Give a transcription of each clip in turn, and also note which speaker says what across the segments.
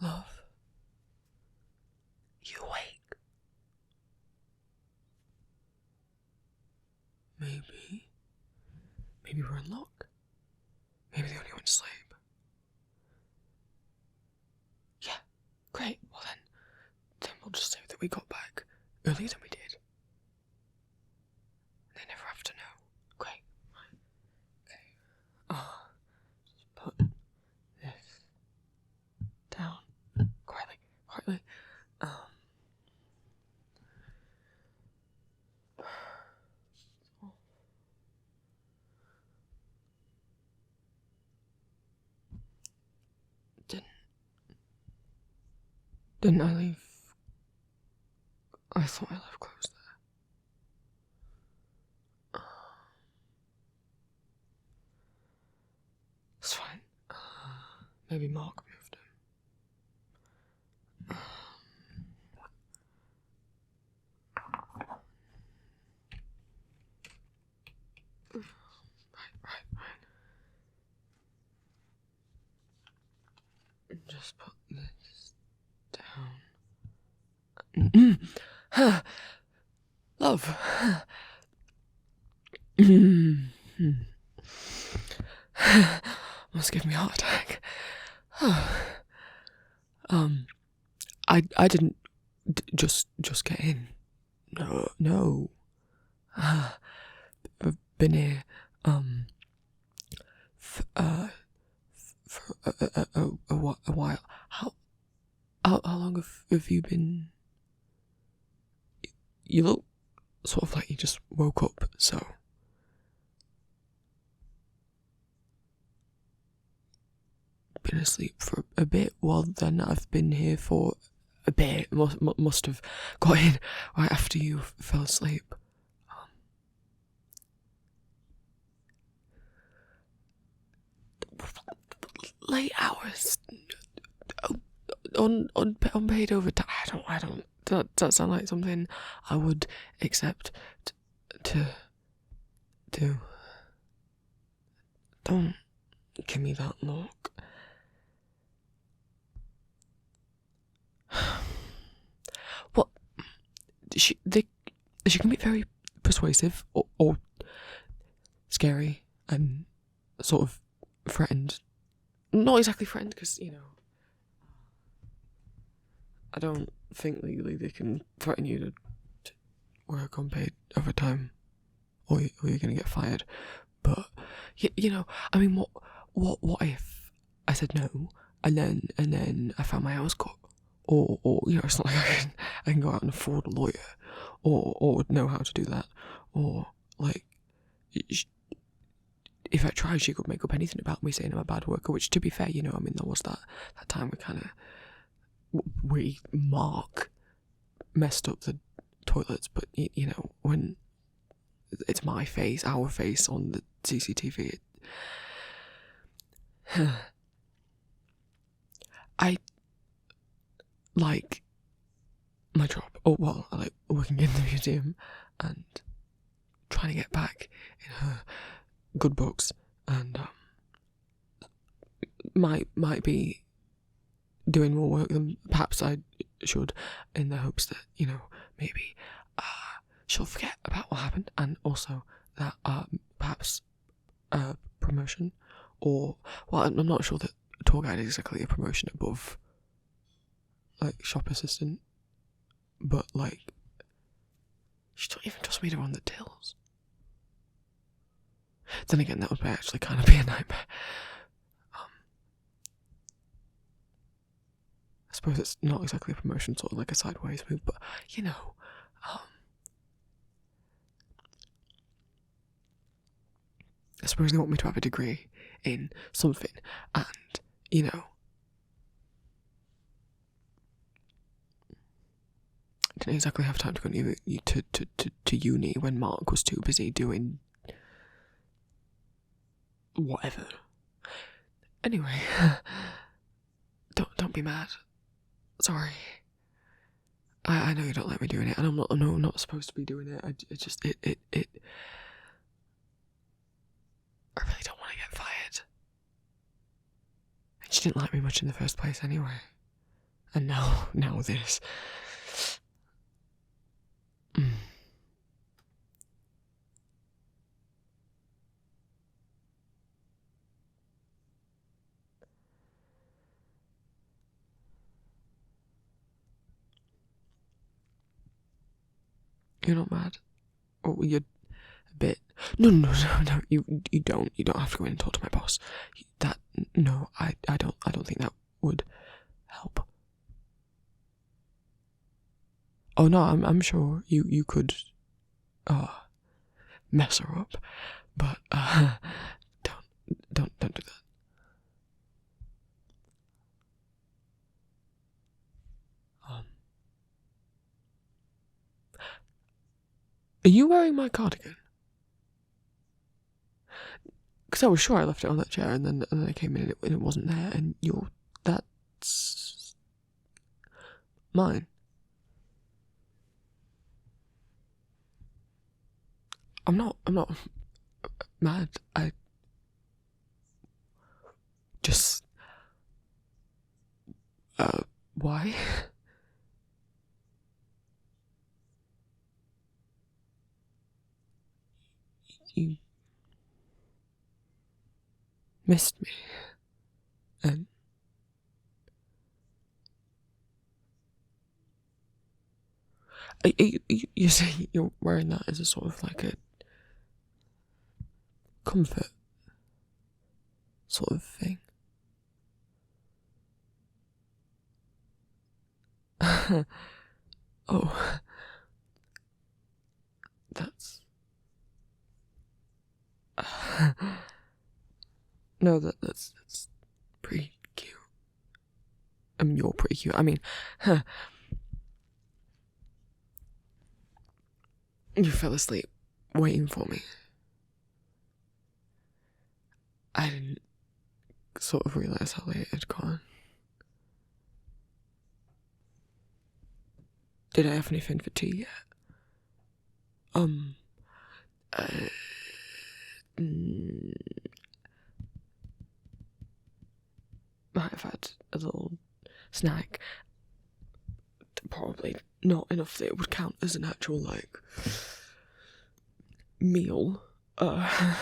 Speaker 1: Love, you awake? Maybe we're in luck. Maybe they only went to sleep. Yeah, great. Well then we'll just say that we got back earlier than we did. They never have to know. Great. Okay. Just put this down quietly. Didn't I leave? I thought I left clothes there. It's fine. Maybe Marc moved him. Right. Just put this down. Love. Must give me a heart attack. I didn't just get in. No. I've been here for a while. How long have you been? You look sort of like you just woke up, so. Been asleep for a bit. Well, then I've been here for a bit. Must have got in right after you fell asleep. Late hours. Unpaid overtime. I don't. That sound like something I would accept to do. Don't give me that look. What? She can be very persuasive or scary and sort of threatened. Not exactly threatened, because, I don't think legally they can threaten you to work unpaid overtime, or you're going to get fired. But, I mean, what if I said no, and then I found my hours cut? Or it's not like I can go out and afford a lawyer, or know how to do that, or, like, if I tried, she could make up anything about me saying I'm a bad worker, which, to be fair, there was that time Marc messed up the toilets, but, when it's my face, our face on the CCTV, I like my job. I like working in the museum and trying to get back in her good books, and might be doing more work than perhaps I should, in the hopes that maybe she'll forget about what happened, and also that perhaps promotion, or I'm not sure that tour guide is exactly a promotion above like shop assistant, but like she don't even trust me to run the tills. Then again, that would actually kind of be a nightmare. I suppose it's not exactly a promotion, sort of like a sideways move, but I suppose they want me to have a degree in something, and didn't exactly have time to go to uni when Marc was too busy doing whatever. Anyway, don't be mad. Sorry. I know you don't like me doing it, and I'm not supposed to be doing it. I really don't want to get fired. And she didn't like me much in the first place anyway. And now this. You're not mad? Or you're a bit... No, you don't have to go in and talk to my boss. I don't think that would help. Oh no, I'm sure you could mess her up, but don't do that. Are you wearing my cardigan? Because I was sure I left it on that chair, and then I came in and it wasn't there, and that's mine. I'm not mad. I just why? You missed me, and you say you're wearing that as a sort of like a comfort sort of thing. Oh, that's no, that's pretty cute. I mean, you're pretty cute. I mean, you fell asleep waiting for me. I didn't sort of realise how late it had gone. Did I have anything for tea yet? Might have had a little snack. Probably not enough that it would count as an actual, like, meal. And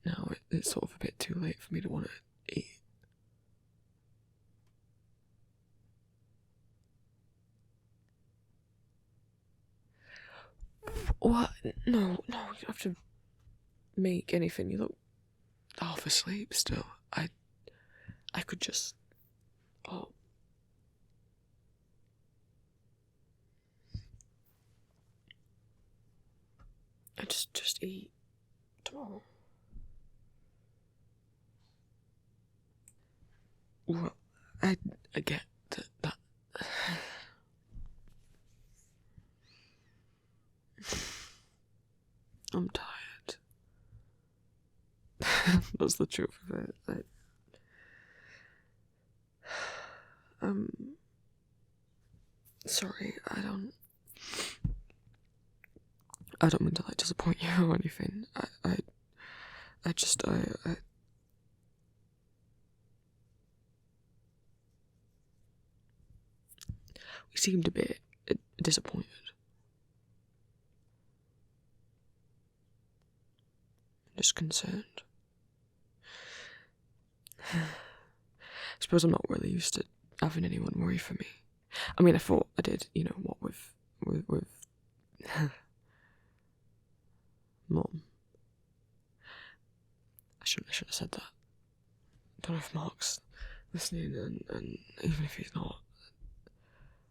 Speaker 1: now it's sort of a bit too late for me to want to eat. What? No, you don't have to make anything. You look half asleep still. I could just... Oh. I just eat tomorrow. Well, I get that. I'm tired. That's the truth of it. Sorry, I don't mean to, like, disappoint you or anything. I we seemed a bit disappointed. Just concerned. I suppose I'm not really used to having anyone worry for me. I mean, I thought I did, what with Mum. I shouldn't have said that. I don't know if Mark's listening, and even if he's not,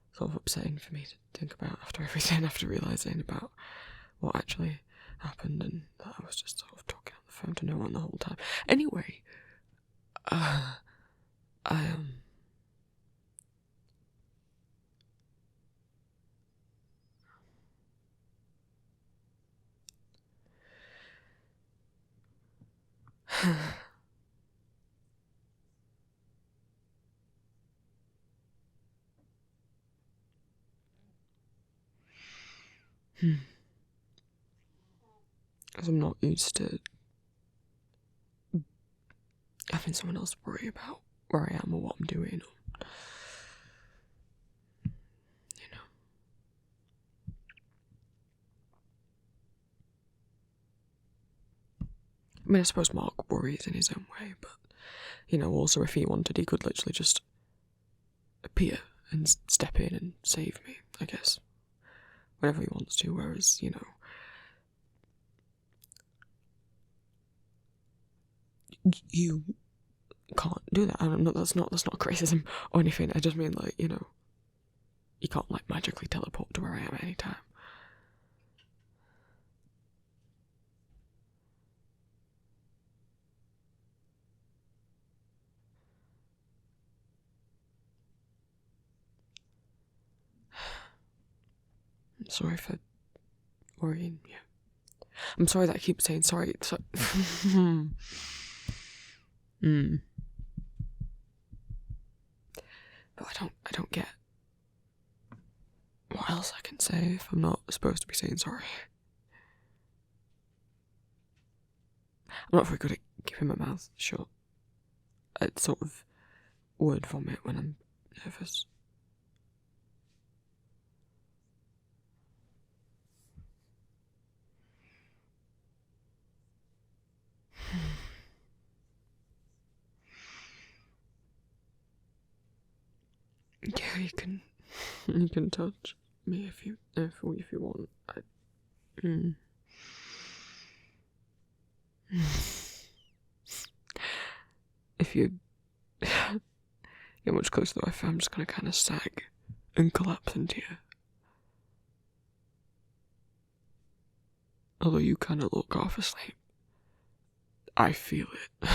Speaker 1: it's sort of upsetting for me to think about after everything, after realising about what actually happened, and that I was just sort of talking on the phone to no one the whole time. Anyway, because I'm not used to having someone else worry about where I am or what I'm doing, or you know. I mean, I suppose Marc worries in his own way, but, you know, also if he wanted, he could literally just appear and step in and save me, I guess. Whenever he wants to, whereas, you know, you can't do that. I don't know, that's not criticism or anything. I just mean, like, you know, you can't, like, magically teleport to where I am at any time. I'm sorry for worrying you. I'm sorry that I keep saying sorry. But I don't get what else I can say if I'm not supposed to be saying sorry. I'm not very good at keeping my mouth shut. It's sort of word vomit when I'm nervous. Yeah, you can touch me if you want. If you get much closer to the Wi-Fi, I'm just gonna kind of sag and collapse into you. Although you kind of look half asleep, I feel it.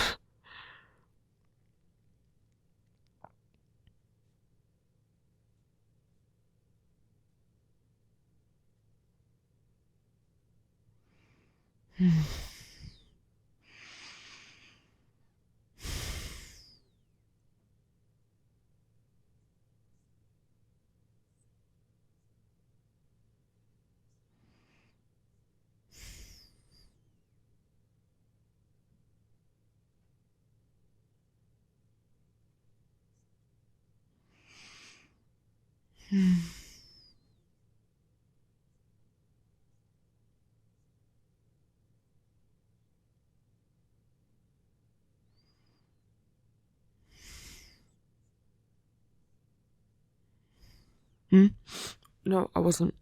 Speaker 1: No, I wasn't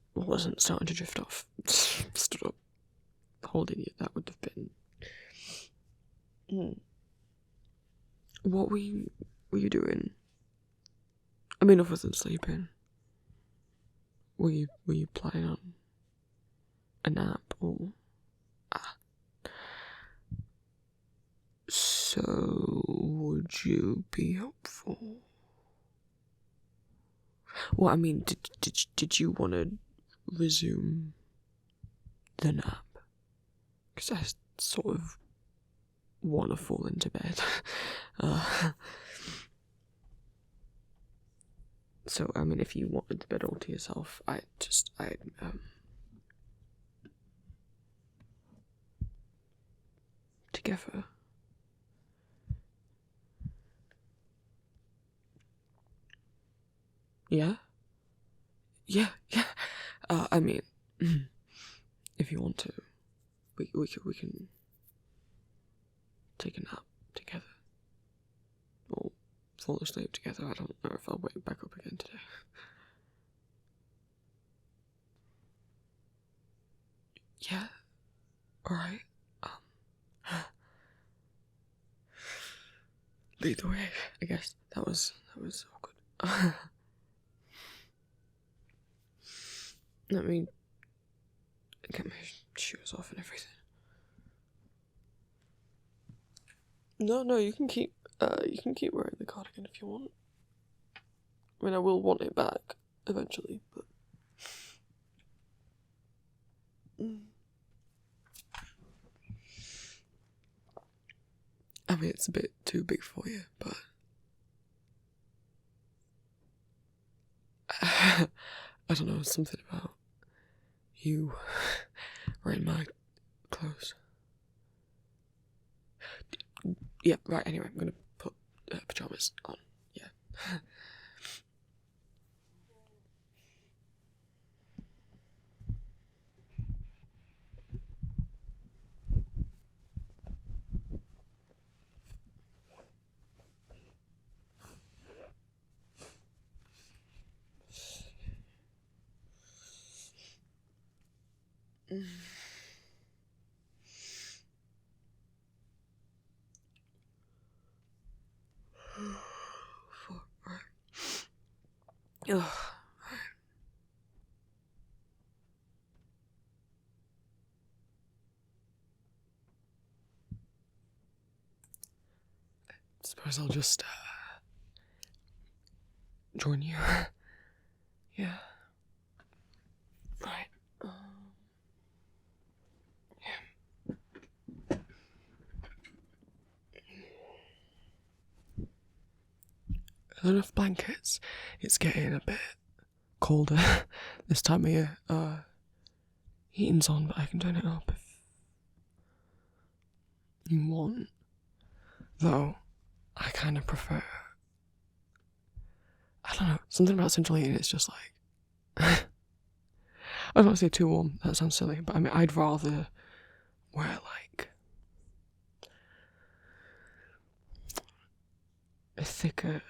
Speaker 1: starting to drift off. Stood up, holding you. That would have been. What were you doing? I mean, other than sleeping. Were you planning on a nap or? So would you be up for? Well, I mean, did you want to resume the nap? Because I sort of want to fall into bed. So, I mean, if you wanted the bed all to yourself, together. Yeah? Yeah. I mean, if you want to, we can take a nap together. Or fall asleep together. I don't know if I'll wake back up again today. Yeah. Alright. Lead the way, I guess. That was awkward. Let me get my shoes off and everything. No, you can keep wearing the cardigan if you want. I mean, I will want it back eventually, but I mean, it's a bit too big for you, but I don't know, something about you wearing my clothes. Yeah, right, anyway, I'm gonna put pyjamas on, yeah. Ugh. Suppose I'll just join you. Yeah. Right. Yeah. Enough blankets. It's getting a bit colder this time of year. Heating's on, but I can turn it up if you want. Though, I kind of prefer. I don't know, something about central heating is just like. I don't want to say too warm, that sounds silly, but I mean, I'd rather wear like a thicker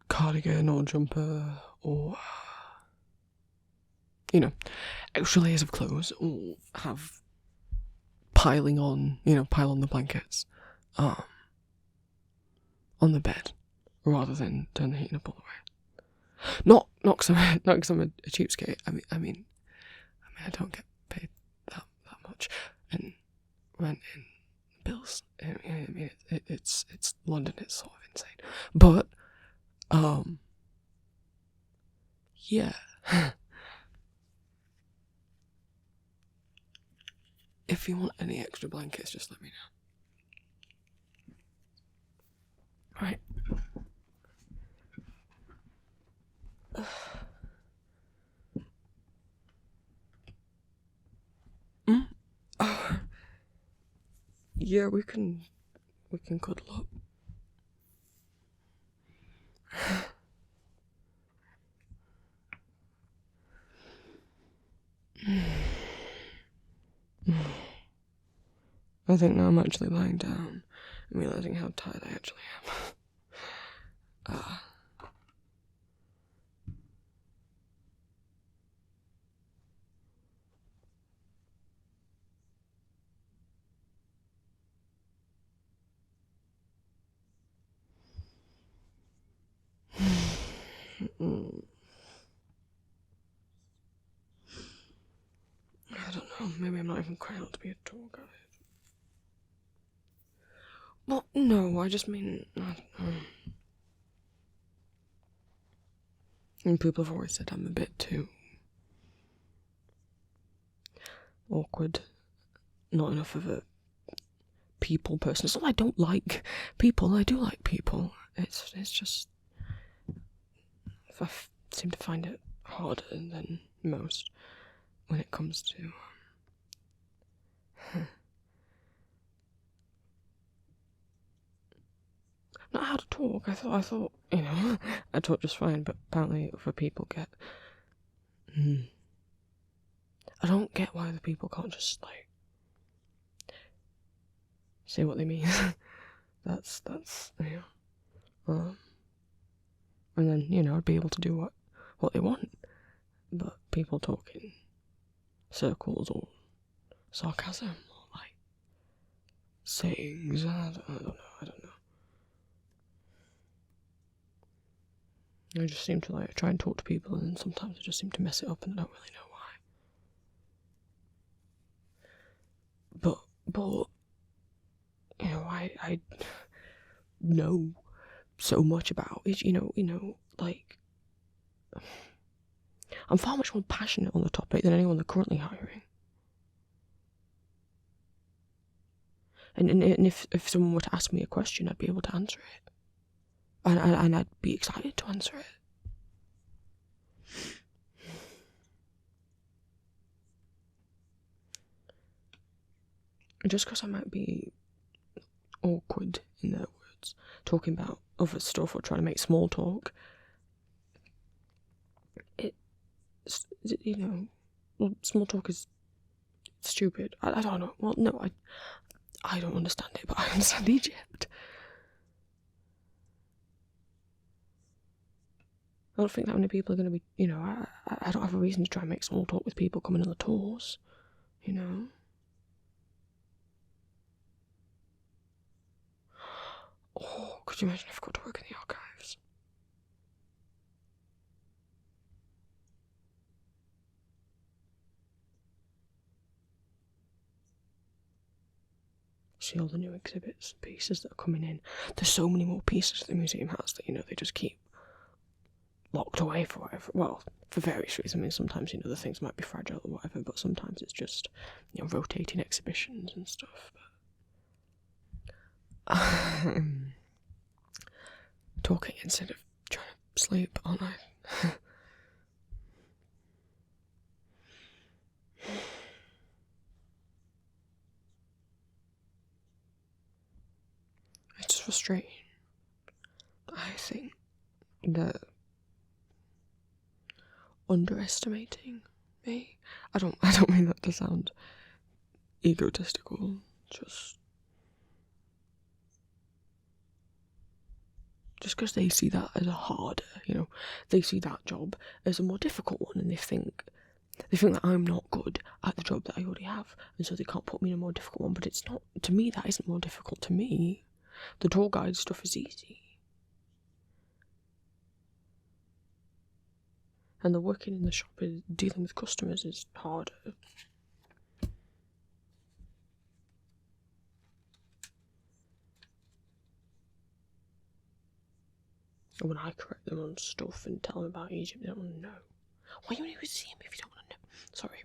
Speaker 1: cardigan or jumper or, extra layers of clothes, or have pile on the blankets on the bed rather than turn the heating up all the way. Not because I'm a cheapskate. I mean, I don't get paid that much, and rent and bills. I mean, it's London. It's sort of insane, but yeah. If you want any extra blankets, just let me know. Right. Yeah, we can cuddle up. I think now I'm actually lying down and realising how tired I actually am. I don't know, maybe I'm not even crying out to be a tour guide. Well, no, I just mean, I don't know. And people have always said I'm a bit too awkward, not enough of a people person. It's not that I don't like people, I do like people. It's just, I seem to find it harder than most when it comes to not how to talk. I thought, I talk just fine, but apparently other people get. I don't get why the people can't just like say what they mean. that's and then I'd be able to do what they want. But people talk in circles or sarcasm or like sayings. I don't know. I just seem to like try and talk to people, and then sometimes I just seem to mess it up, and I don't really know why. But I know so much about it. Like I'm far much more passionate on the topic than anyone they're currently hiring. And if someone were to ask me a question, I'd be able to answer it. And I'd be excited to answer it. Just because I might be awkward in their words, talking about other stuff or trying to make small talk, small talk is stupid. I don't know. Well, no, I don't understand it, but I understand Egypt. I don't think that many people are going to be, I don't have a reason to try and make small talk with people coming on the tours. you know? Oh, could you imagine if I got to work in the archives? See all the new exhibits and pieces that are coming in. There's so many more pieces that the museum has that, you know, they just keep locked away for whatever, well, for various reasons. I mean, sometimes, you know, the things might be fragile or whatever, but sometimes it's just, you know, rotating exhibitions and stuff. But I'm talking instead of trying to sleep, aren't I? It's just frustrating. I think that underestimating me. I don't mean that to sound egotistical. Just because they see that as a harder, you know, they see that job as a more difficult one, and they think that I'm not good at the job that I already have, and so they can't put me in a more difficult one. But it's not, to me, that isn't more difficult. To me, the tour guide stuff is easy. And the working in the shop is dealing with customers is harder. And when I correct them on stuff and tell them about Egypt, they don't want to know. Why are you in a museum if you don't want to know? Sorry.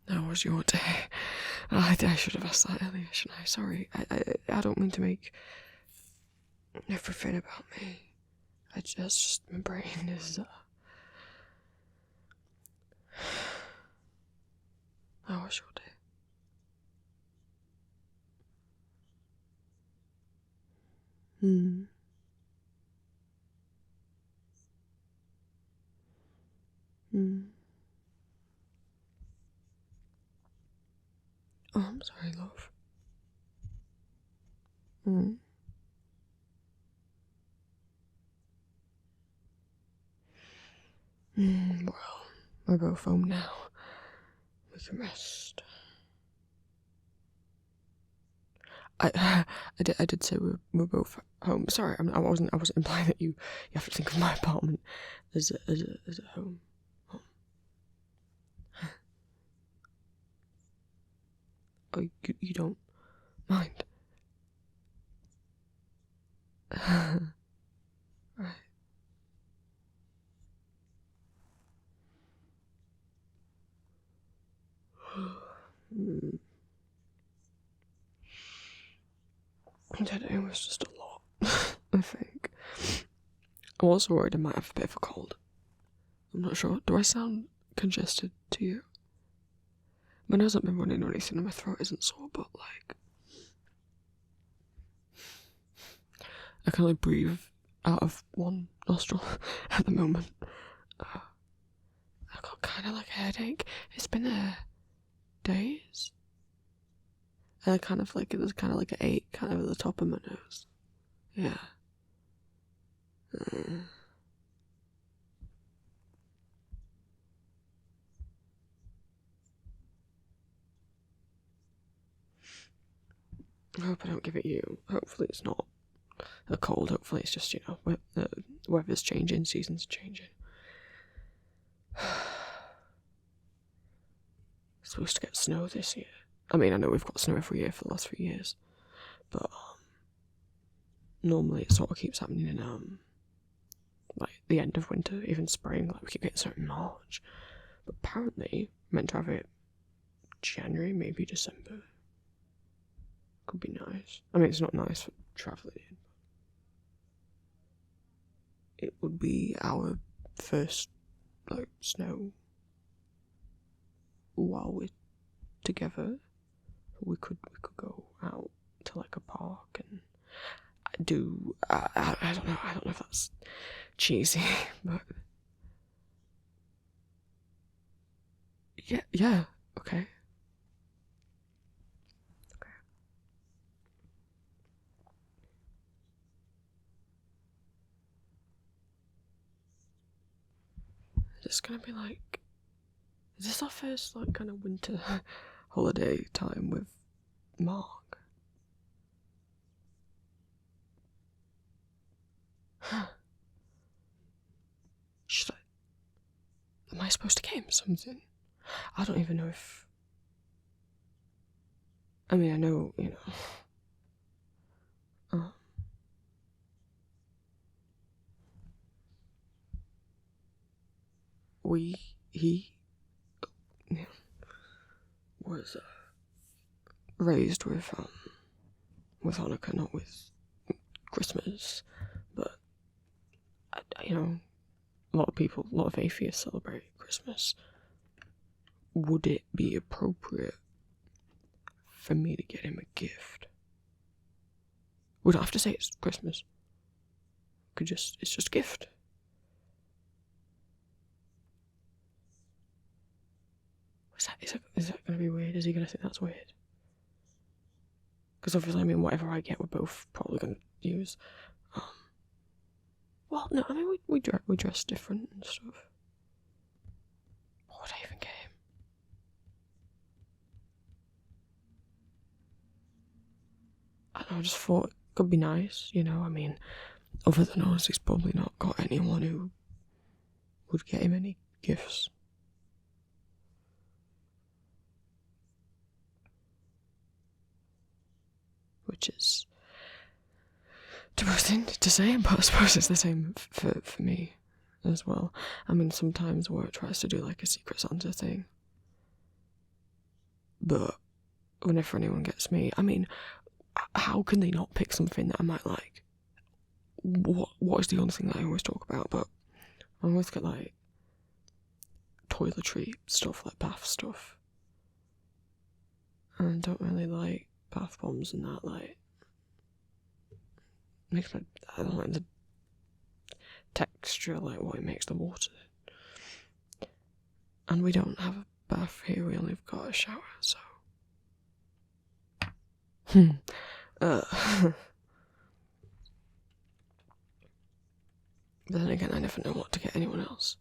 Speaker 1: How was your day? I should have asked that earlier, shouldn't I? Sorry. I don't mean to make everything about me. It's just my brain is. How was your day? Oh, I'm sorry, love. Well, we're both home now. We can rest. I did say we're both home. Sorry, I wasn't implying that you have to think of my apartment as a home. Oh, you don't mind? Right. Today was just a lot, I think. I'm also worried I might have a bit of a cold. I'm not sure. Do I sound congested to you? My nose hasn't been running or anything and my throat isn't sore, but like, I can only breathe out of one nostril at the moment. I've got kind of like a headache. It's been days. And I kind of like, there's kind of like an ache kind of at the top of my nose. Yeah. I hope I don't give it you. Hopefully it's not a cold. Hopefully it's just, you know, the weather's changing, seasons changing. Supposed to get snow this year. I mean, I know we've got snow every year for the last few years, but normally it sort of keeps happening in like the end of winter, even spring. Like we keep getting snow in March, but apparently meant to have it January, maybe December. Could be nice. I mean, it's not nice for travelling. It would be our first like snow while we're together. We could go out to like a park and do. I don't know. I don't know if that's cheesy, but yeah. Okay. Is this gonna be like... Is this our first, like, kind of winter holiday time with Mark? Should I... Am I supposed to get him something? I don't even know if... I mean, I know, you know... He was raised with Hanukkah, not with Christmas, but you know, a lot of atheists celebrate Christmas. Would it be appropriate for me to get him a gift? We don't have to say it's Christmas. It's just a gift. Is that going to be weird? Is he going to think that's weird? Because obviously, I mean, whatever I get, we're both probably going to use. Well, no, I mean, we dress different and stuff. What would I even get him? I don't know, I just thought it could be nice, you know, I mean, other than us, he's probably not got anyone who would get him any gifts. Which is depressing to say, but I suppose it's the same for me as well. I mean, sometimes work tries to do like a Secret Santa thing, but whenever anyone gets me, I mean, how can they not pick something that I might like? What is the only thing that I always talk about? But I always get like toiletry stuff, like bath stuff, and I don't really like bath bombs and that, like, I don't like the texture, like what it makes the water. And we don't have a bath here, we only have got a shower, so. But then again, I never know what to get anyone else.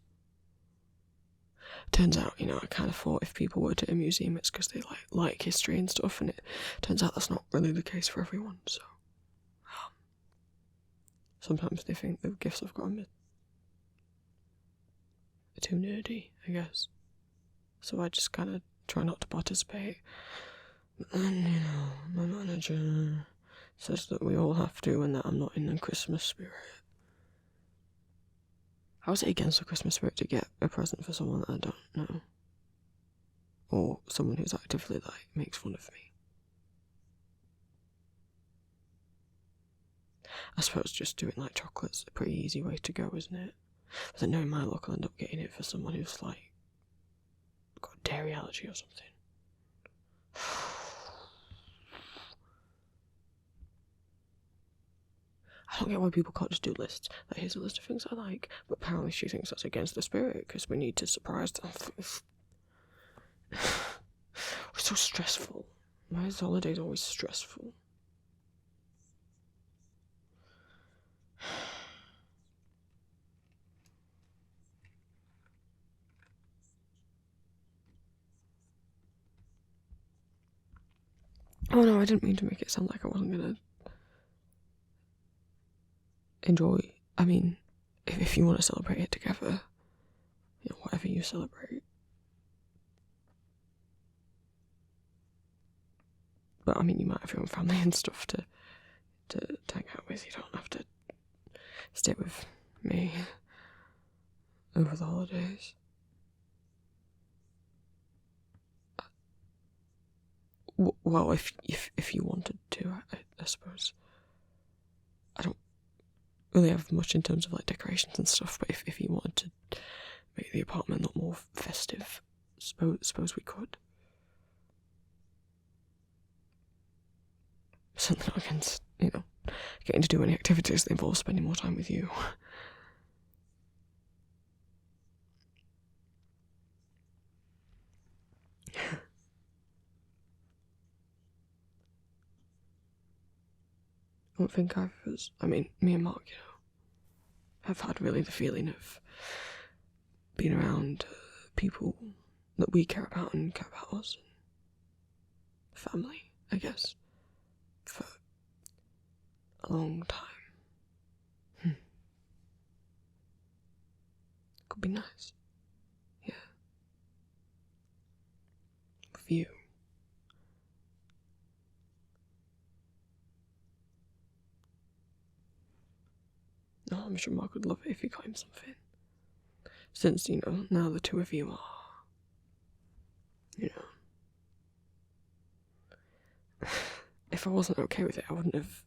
Speaker 1: Turns out, you know, I kind of thought if people were to a museum, it's because they like history and stuff, and it turns out that's not really the case for everyone, so. Sometimes they think the gifts I've got are too nerdy, I guess. So I just kind of try not to participate. But then, you know, my manager says that we all have to and that I'm not in the Christmas spirit. How is it against the Christmas spirit to get a present for someone that I don't know? Or someone who's actively, like, makes fun of me? I suppose just doing, like, chocolate's a pretty easy way to go, isn't it? But then knowing my luck, I'll end up getting it for someone who's, like, got a dairy allergy or something. I don't get why people can't just do lists. Like, here's a list of things I like, but apparently she thinks that's against the spirit, because we need to surprise them. It's so stressful. Why is holidays always stressful? Oh no, I didn't mean to make it sound like I wasn't gonna enjoy. I mean, if you want to celebrate it together, you know, whatever you celebrate. But I mean, you might have your own family and stuff to hang out with. You don't have to stay with me over the holidays. Well, if you wanted to, I suppose. I don't really have much in terms of like decorations and stuff, but if you wanted to make the apartment look more festive, suppose we could. Something not against, you know, getting to do any activities that involve spending more time with you. I don't think me and Mark, you know, have had really the feeling of being around people that we care about and care about us. Family, I guess, for a long time. Could be nice. Yeah. With you. No, I'm sure Marc would love it if you got him something. Since, now the two of you are, if I wasn't okay with it, I wouldn't have,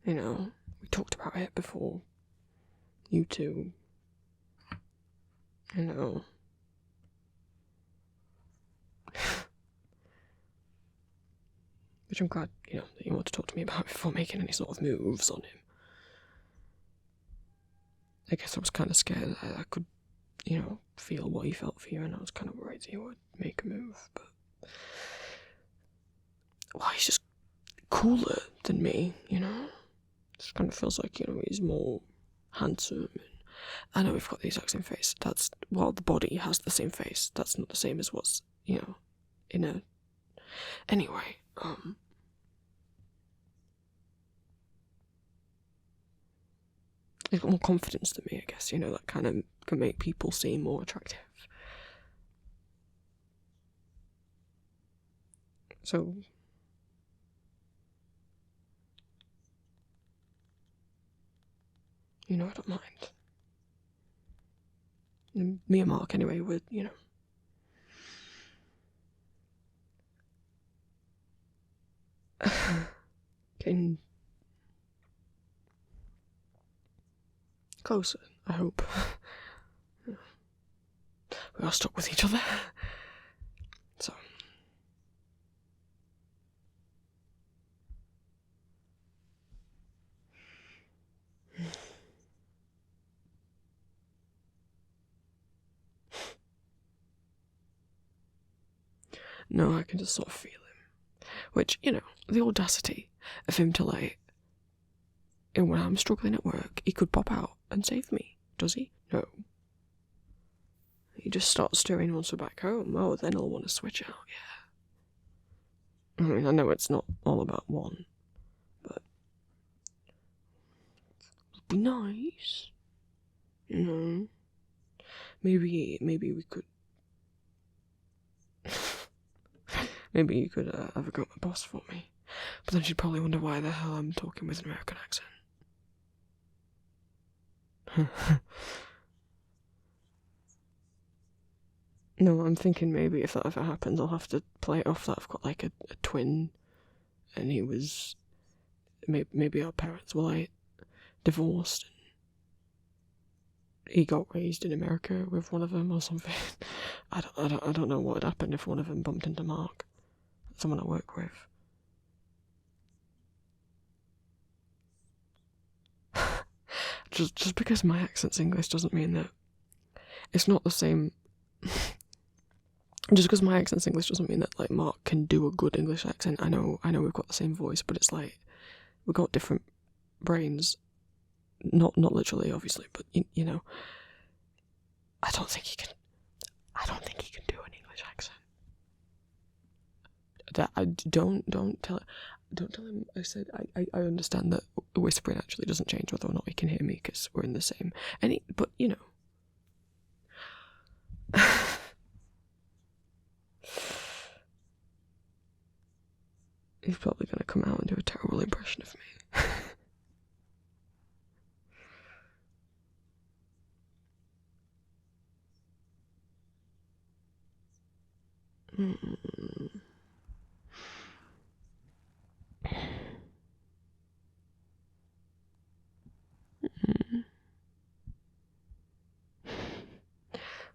Speaker 1: we talked about it before you two, which I'm glad, that you want to talk to me about before making any sort of moves on him. I guess I was kind of scared that I could, feel what he felt for you, and I was kind of worried that he would make a move, but... Well, he's just cooler than me, Just kind of feels like, he's more handsome, and I know we've got the exact same face. The body has the same face. That's not the same as what's, in a... Anyway, he's got more confidence than me, I guess, that kind of can make people seem more attractive. So... I don't mind. And me and Marc, anyway, would, getting closer, I hope. We are stuck with each other. So. No, I can just sort of feel him. Which, the audacity of him to, and when I'm struggling at work, he could pop out and save me. Does he? No. He just starts steering once we're back home. Oh, then he'll want to switch out, yeah. I mean, I know it's not all about one, but... It'd be nice. Maybe we could... Maybe you could have a go at my boss for me. But then she'd probably wonder why the hell I'm talking with an American accent. No, I'm thinking maybe if that ever happens, I'll have to play it off that I've got a twin, and he was... Maybe our parents were divorced, and he got raised in America with one of them or something. I don't know what would happen if one of them bumped into Marc. Someone I work with. Just because my accent's English doesn't mean that it's not the same. Just because my accent's English doesn't mean that Marc can do a good English accent. I know we've got the same voice, but it's we've got different brains. Not literally, obviously, but I don't think he can do an English accent. Don't tell him I said I understand that whispering actually doesn't change whether or not he can hear me because we're in the same but he's probably gonna come out and do a terrible impression of me.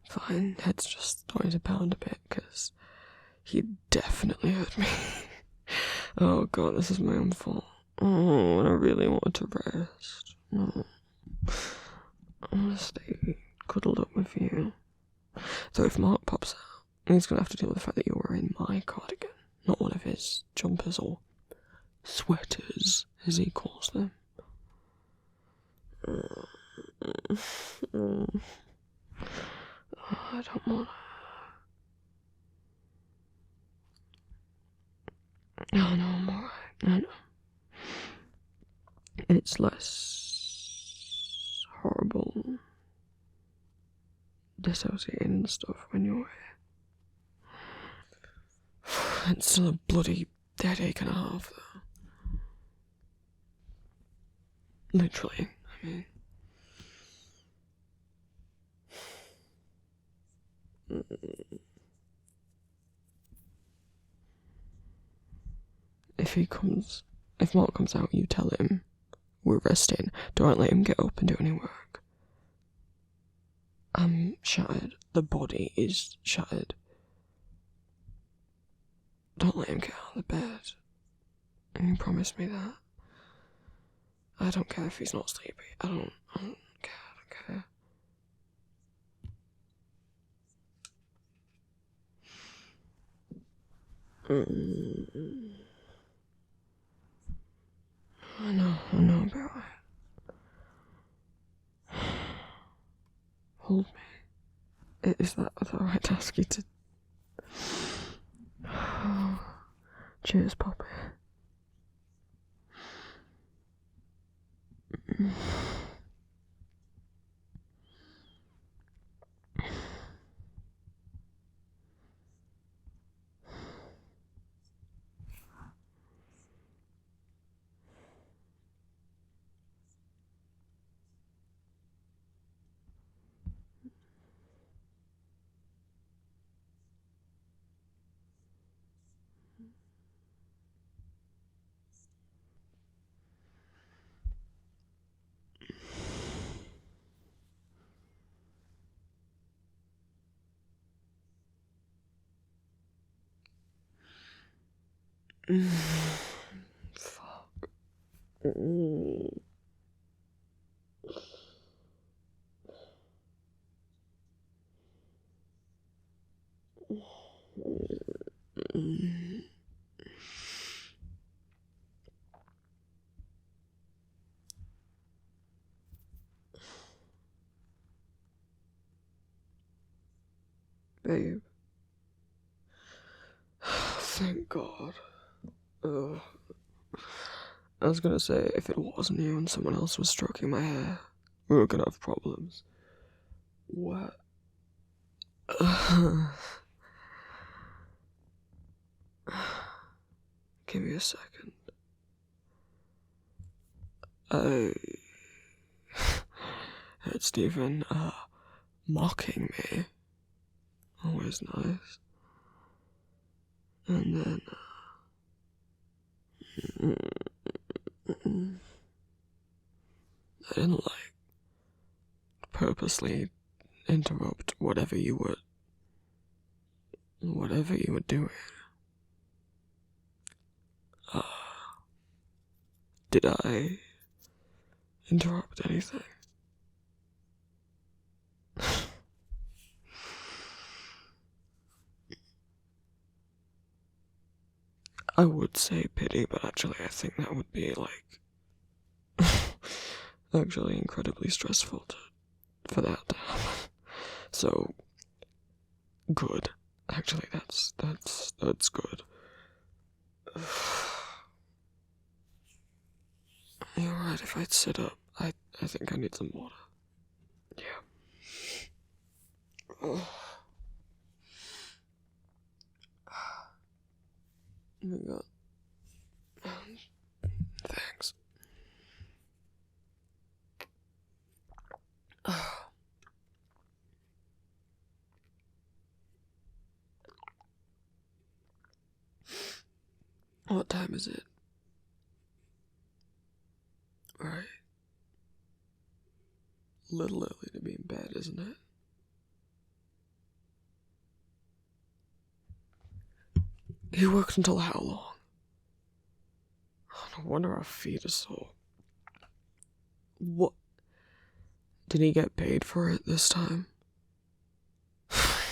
Speaker 1: Fine, head's just starting to pound a bit because he definitely hurt me. Oh god, this is my own fault. Oh, I really wanted to rest. No. I want to stay cuddled up with you. So if Marc pops out, he's going to have to deal with the fact that you're wearing my cardigan, not one of his jumpers or sweaters, as he calls them. I don't want to. Oh no, I'm alright. I know. It's less horrible dissociating and stuff when you're here. It's still a bloody headache and a half, though. Literally, I mean. If Mark comes out, you tell him we're resting. Don't let him get up and do any work. I'm shattered. The body is shattered. Don't let him get out of the bed. And you promise me that. I don't care if he's not sleepy. I don't care. I know, about it. Hold me. Is that alright to ask you to? Cheers, Poppy. Fuck. Babe. Thank God. Ugh. I was gonna say, if it wasn't you and someone else was stroking my hair, we were gonna have problems. What? Give me a second. I heard Stephen, mocking me. Always nice. And then, I didn't purposely interrupt whatever you were doing. Did I interrupt anything? I would say pity, but actually I think that would be actually incredibly stressful for that to happen. So, good. Actually, that's good. You're right, if I'd sit up, I think I need some water. Yeah. Oh my God. Thanks. What time is it? Right. A little early to be in bed, isn't it? He worked until how long? Oh, no wonder our feet are sore. What? Did he get paid for it this time? Of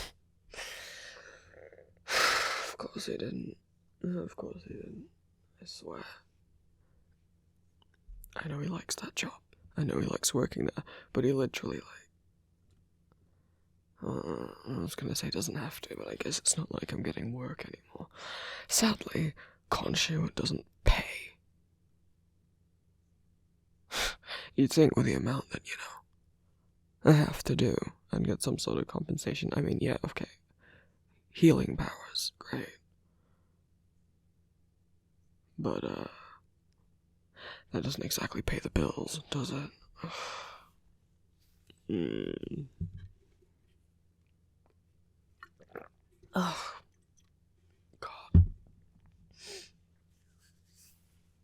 Speaker 1: course he didn't. Of course he didn't. I swear. I know he likes that job. I know he likes working there, but he literally I was gonna say it doesn't have to, but I guess it's not like I'm getting work anymore. Sadly, Conchu doesn't pay. You'd think with the amount that, I have to do and get some sort of compensation. I mean, yeah, okay. Healing powers, great. But, that doesn't exactly pay the bills, does it? Oh, God.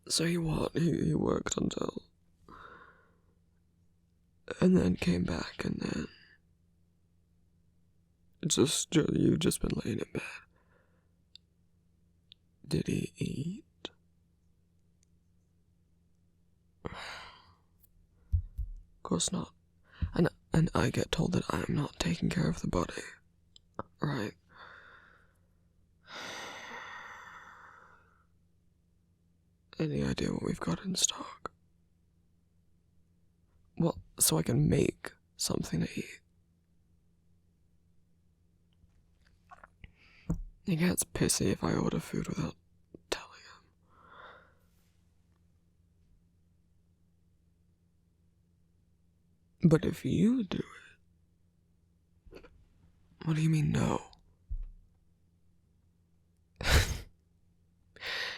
Speaker 1: So he worked until... And then came back, and then... You've just been laying in bed. Did he eat? Of course not. And I get told that I am not taking care of the body. Right? Any idea what we've got in stock? Well, so I can make something to eat. He gets pissy if I order food without telling him. But if you do it... What do you mean, no?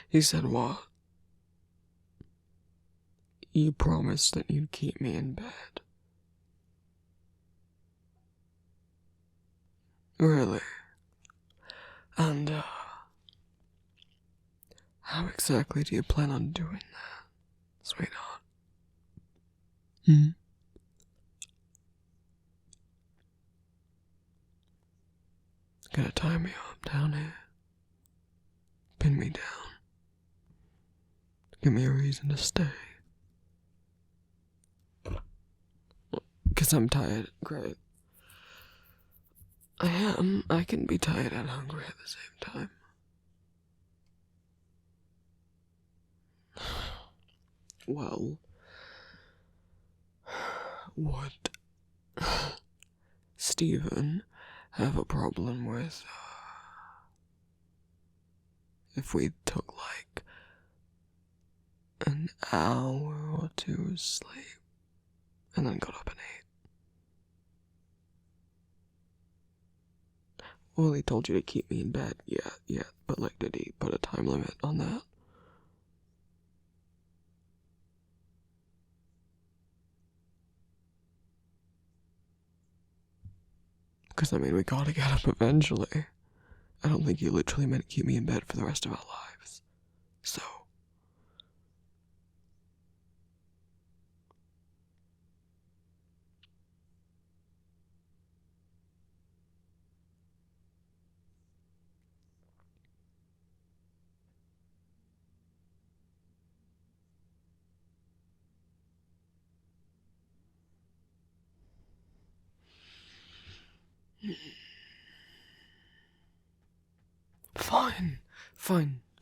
Speaker 1: He said what? You promised that you'd keep me in bed. Really? And, how exactly do you plan on doing that, sweetheart? Gonna tie me up down here. Pin me down. Give me a reason to stay. 'Cause I'm tired. Great. I am. I can be tired and hungry at the same time. Well, would Stephen have a problem with if we took like an hour or two of sleep and then got up and ate? Well, he told you to keep me in bed. Yeah, but like, did he put a time limit on that? Because, I mean, we gotta get up eventually. I don't think he literally meant keep me in bed for the rest of our lives. So...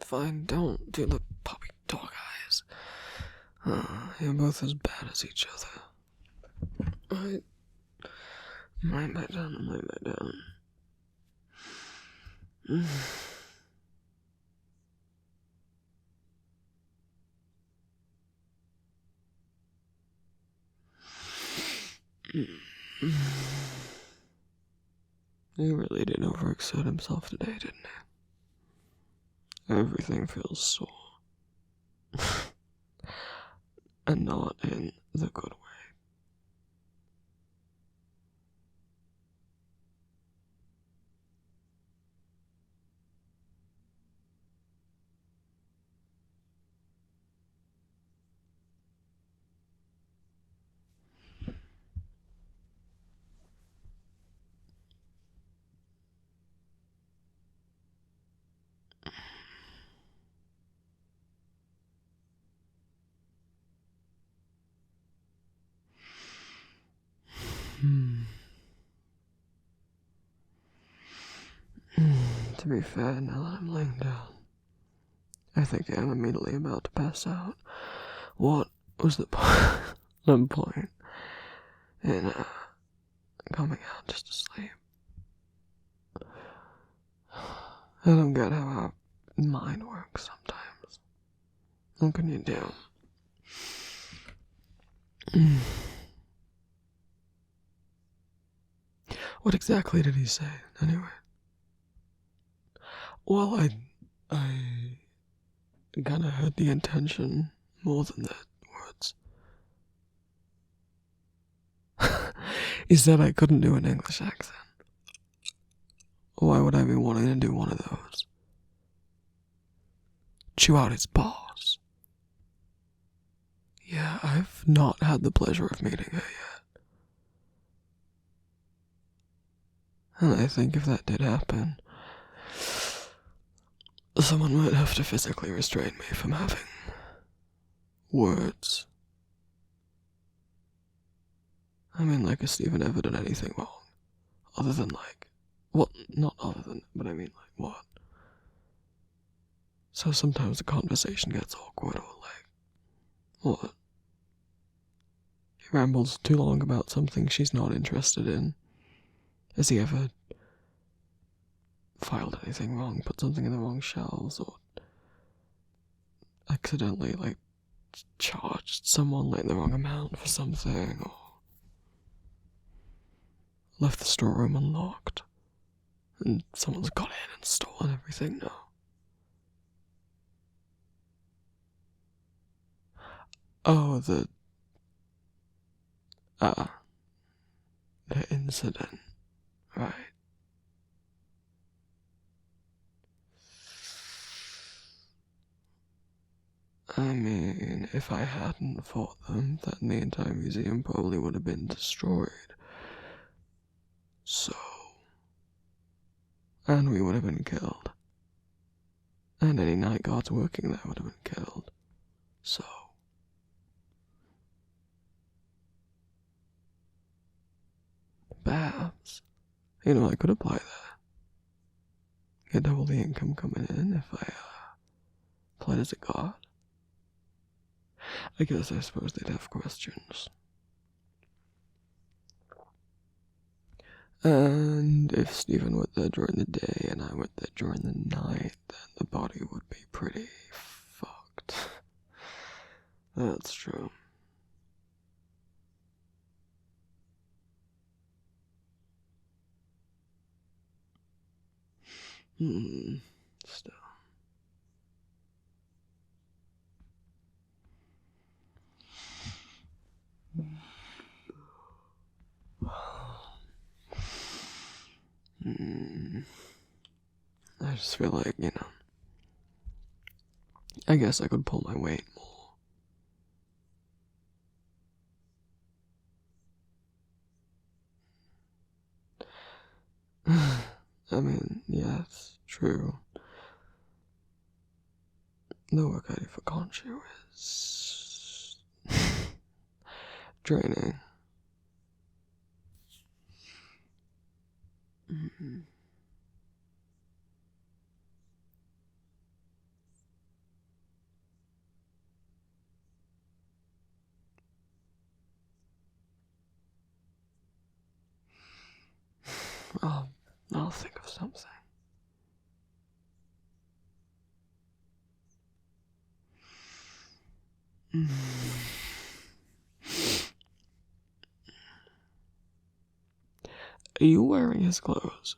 Speaker 1: Fine, don't do the puppy dog eyes. You're both as bad as each other. I'm lying back down. He really did overexert himself today, didn't he? Everything feels sore. And not in the good way. To be fair, now that I'm laying down, I think I am immediately about to pass out. What was the point in coming out just to sleep? I don't get how our mind works sometimes. What can you do? What exactly did he say, anyway? Well, I kinda heard the intention more than the words. He said I couldn't do an English accent. Why would I be wanting to do one of those? Chew out his balls. Yeah, I've not had the pleasure of meeting her yet. And I think if that did happen, someone might have to physically restrain me from having words. I mean, like, has Stephen ever done anything wrong? Other than, like, well, not other than, but I mean, like, what? So sometimes the conversation gets awkward, or like, what? He rambles too long about something she's not interested in. Has he ever filed anything wrong, put something in the wrong shelves, or accidentally, like, charged someone, like, the wrong amount for something, or left the storeroom unlocked, and someone's got in and stolen everything? No. Oh, the incident, right. I mean, if I hadn't fought them, then the entire museum probably would have been destroyed. So... and we would have been killed. And any night guards working there would have been killed. So... perhaps, I could apply that. Get double the income coming in if I, applied as a guard. I suppose they'd have questions. And if Stephen went there during the day and I went there during the night, then the body would be pretty fucked. That's true. Still. I just feel like, I guess I could pull my weight more. I mean, yes, true. The work I do for Conchu is draining. I'll think of something. Are you wearing his clothes?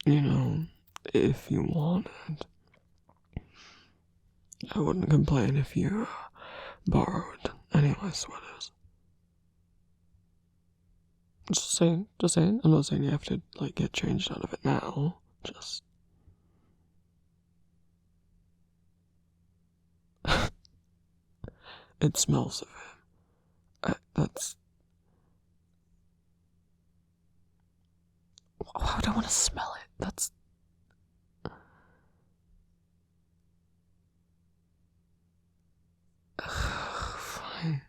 Speaker 1: If you wanted, I wouldn't complain if you borrowed any of my sweaters. Just saying. I'm not saying you have to, get changed out of it now. Just... it smells of him. That's... why would I want to smell it? That's... fine.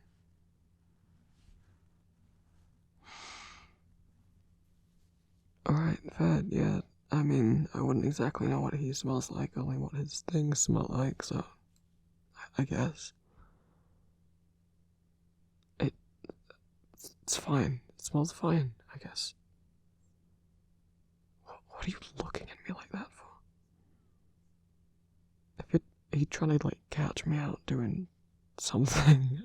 Speaker 1: Alright, fair, yeah. I mean, I wouldn't exactly know what he smells like, only what his things smell like, so... I guess. It's fine. smells fine, I guess. What are you looking at me like that for? Are you trying to, like, catch me out doing something?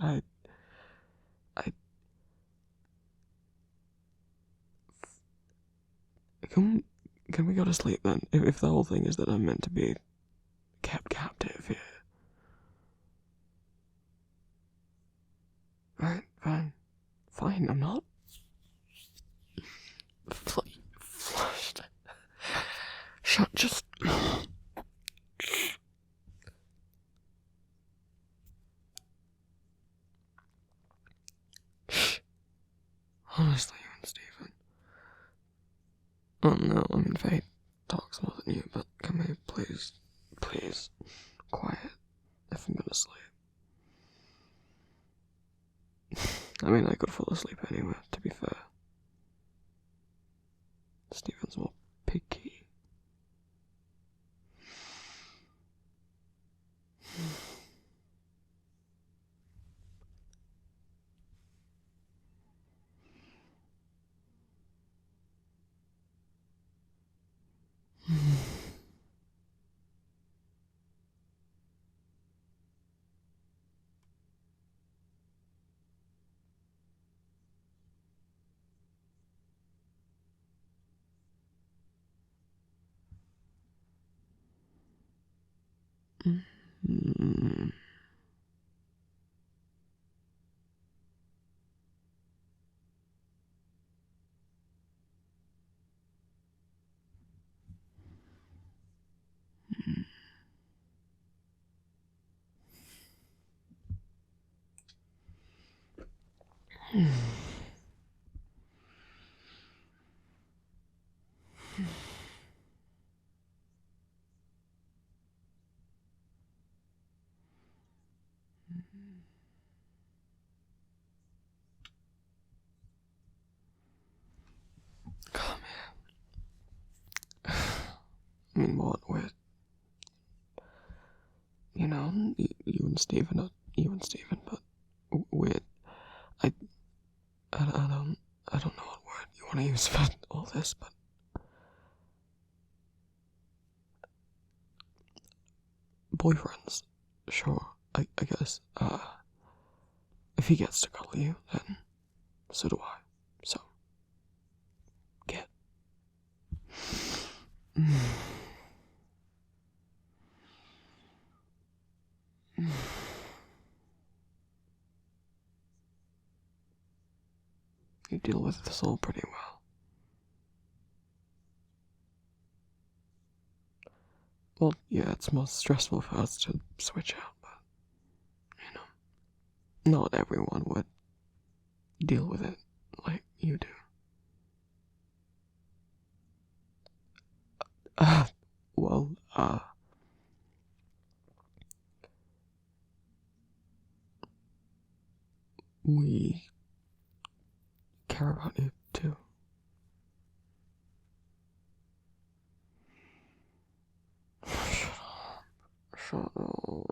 Speaker 1: Can we go to sleep then? If the whole thing is that I'm meant to be kept captive here. Right, fine, I'm not flushed. Shut, just... Honestly, you and Stephen. Oh no, I mean, Faye talks more than you, but can we please, quiet if I'm gonna sleep? I mean, I could fall asleep anywhere, to be fair. Stephen's more picky. Come here. I mean, what with, you know, you and Stephen, but weird. I don't know what word you want to use for all this, but boyfriends, sure, I guess. If he gets to cuddle you, then so do I. So, get. You deal with this all pretty well. Well, yeah, it's more stressful for us to switch out, but, you know, not everyone would deal with it like you do. Well, we care about you too. Shut up.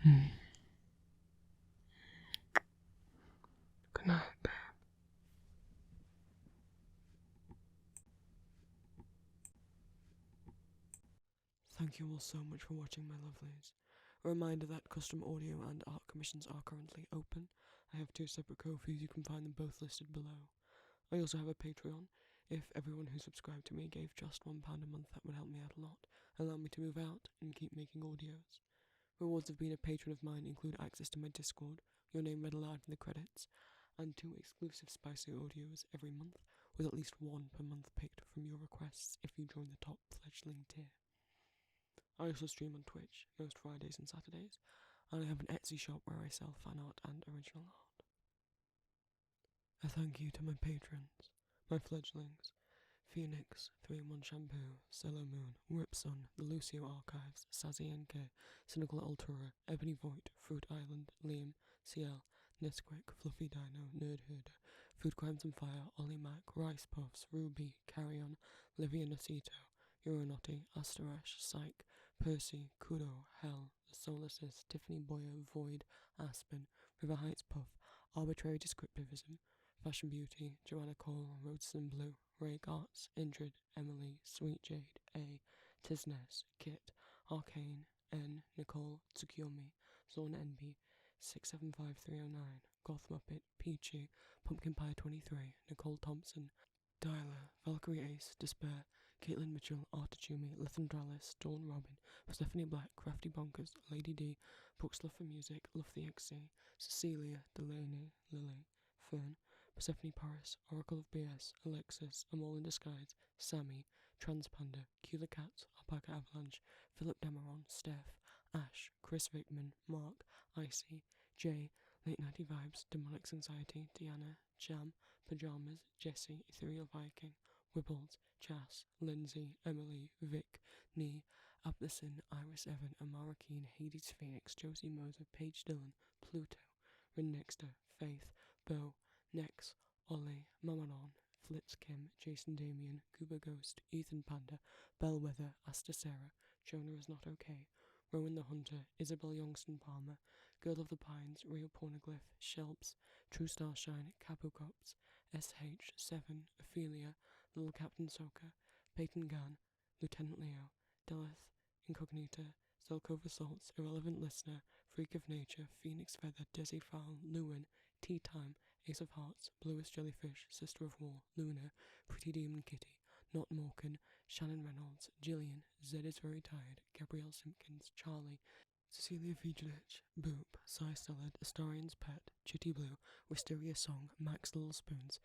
Speaker 1: Good night, babe. Thank you all so much for watching, my lovelies. A reminder that custom audio and art commissions are currently open. I have 2 separate co-fees, you can find them both listed below. I also have a Patreon. If everyone who subscribed to me gave just £1 a month, that would help me out a lot, allow me to move out and keep making audios. Rewards of being a patron of mine include access to my Discord, your name read aloud in the credits, and 2 exclusive spicy audios every month, with at least 1 per month picked from your requests if you join the top fledgling tier. I also stream on Twitch, most Fridays and Saturdays, and I have an Etsy shop where I sell fan art and original art. A thank you to my patrons, my fledglings, Phoenix, 3-in-1 Shampoo, Cello Moon, Ripson, The Lucio Archives, Sazzy NK, Cynical Altura, Ebony Voigt, Fruit Island, Liam, CL, Nesquik, Fluffy Dino, Nerd Herder, Food Crimes and Fire, Ollie Mac, Rice Puffs, Ruby, Carrion, Livia Nacito, Euronotti, Asterash, Psych, Percy, Kudo, Hell, The Solarsis, Tiffany Boyer, Void, Aspen, River Heights Puff, Arbitrary Descriptivism, Fashion Beauty, Joanna Cole, Rhodeston Blue, Ray Gartz, Indrid, Emily, Sweet Jade, A, Tisness, Kit, Arcane, N, Nicole, Tsukiyomi, Zorn NB, 675309, Goth Muppet, Peachy, Pumpkin Pie 23, Nicole Thompson, Tyler, Valkyrie Ace, Despair, Caitlin Mitchell, Artichumi, Lithandralis, Dawn Robin, Persephone Black, Crafty Bonkers, Lady D, Books Love for Music, Love the XC, Cecilia, Delaney, Lily, Fern, Persephone Paris, Oracle of BS, Alexis, I'm All in Disguise, Sammy, Transpanda, Q the Cat, Alpaca Avalanche, Philip Demeron, Steph, Ash, Chris Vickman, Mark, Icy, Jay, Late Nighty Vibes, Demonics Anxiety, Deanna, Jam, Pajamas, Jessie, Ethereal Viking, Wibbles, Jas, Lindsay, Emily, Vic, Nee, Abdessin, Iris Evan, Amara Keen, Hades Phoenix, Josie Moser, Paige Dillon, Pluto, Rin Nexter, Faith, Bo, Nex, Ollie, Mamanon, Flitz Kim, Jason Damien, Gooba Ghost, Ethan Panda, Bellwether, Asta Sarah, Jonah Is Not Okay, Rowan the Hunter, Isabel Youngston Palmer, Girl of the Pines, Rio Pornoglyph, Shelps, True Starshine, Capucops, SH7, Ophelia, Little Captain Soka, Peyton Gann, Lieutenant Leo, Deleth, Incognita, Zelkova Salts, Irrelevant Listener, Freak of Nature, Phoenix Feather, Desi Fowl, Lewin, Tea Time, Ace of Hearts, Bluest Jellyfish, Sister of War, Luna, Pretty Demon Kitty, Not Morgan, Shannon Reynolds, Jillian, Zed is Very Tired, Gabrielle Simpkins, Charlie, Cecilia Vigilich, Boop, Cy Salad, Astarian's Pet, Chitty Blue, Wisteria Song, Max Little Spoons,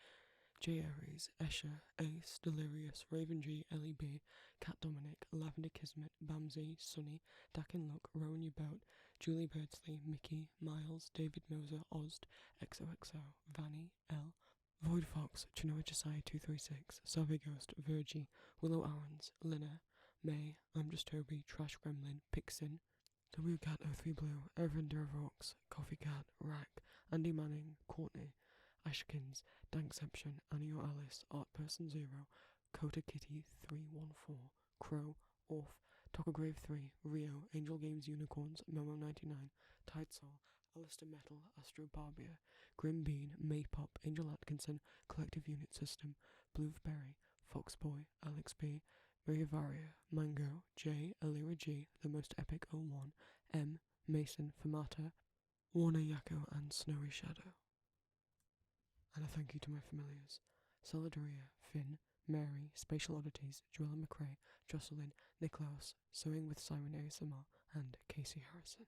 Speaker 1: J. Aries, Escher, Ace, Delirious, Raven G, Ellie B, Cat Dominic, Lavender Kismet, Bamsey, Sunny, Dakin Look, Rowan You Boat, Julie Birdsley, Mickey, Miles, David Moser, Ozd, XOXO, Vanny, L, Void Fox, Chinoa Josiah 236, Savvy Ghost, Virgie, Willow Aarons, Lina, May, I'm Just Toby, Trash Gremlin, Pixin, WCat03 Blue, Evan Dervox, Coffee Cat, Rack, Andy Manning, Courtney, Ashkins, Dankception, Annie or Alice, Art Person 0, Kota Kitty 314, Crow, Orf, Tokagrave 3, Rio, Angel Games Unicorns, Momo 99, Tide Soul, Alistair Metal, Astro Barbia, Grim Bean, Maypop, Angel Atkinson, Collective Unit System, Blueberry, Foxboy, Alex B, Maria Varia, Mango, J, Alira G, The Most Epic 01, M, Mason, Famata, Warner Yako, and Snowy Shadow. And a thank you to my familiars, Solidaria, Finn, Mary, Spatial Oddities, Joella McRae, Jocelyn, Niklaus, Sewing with Siren ASMR, and Casey Harrison.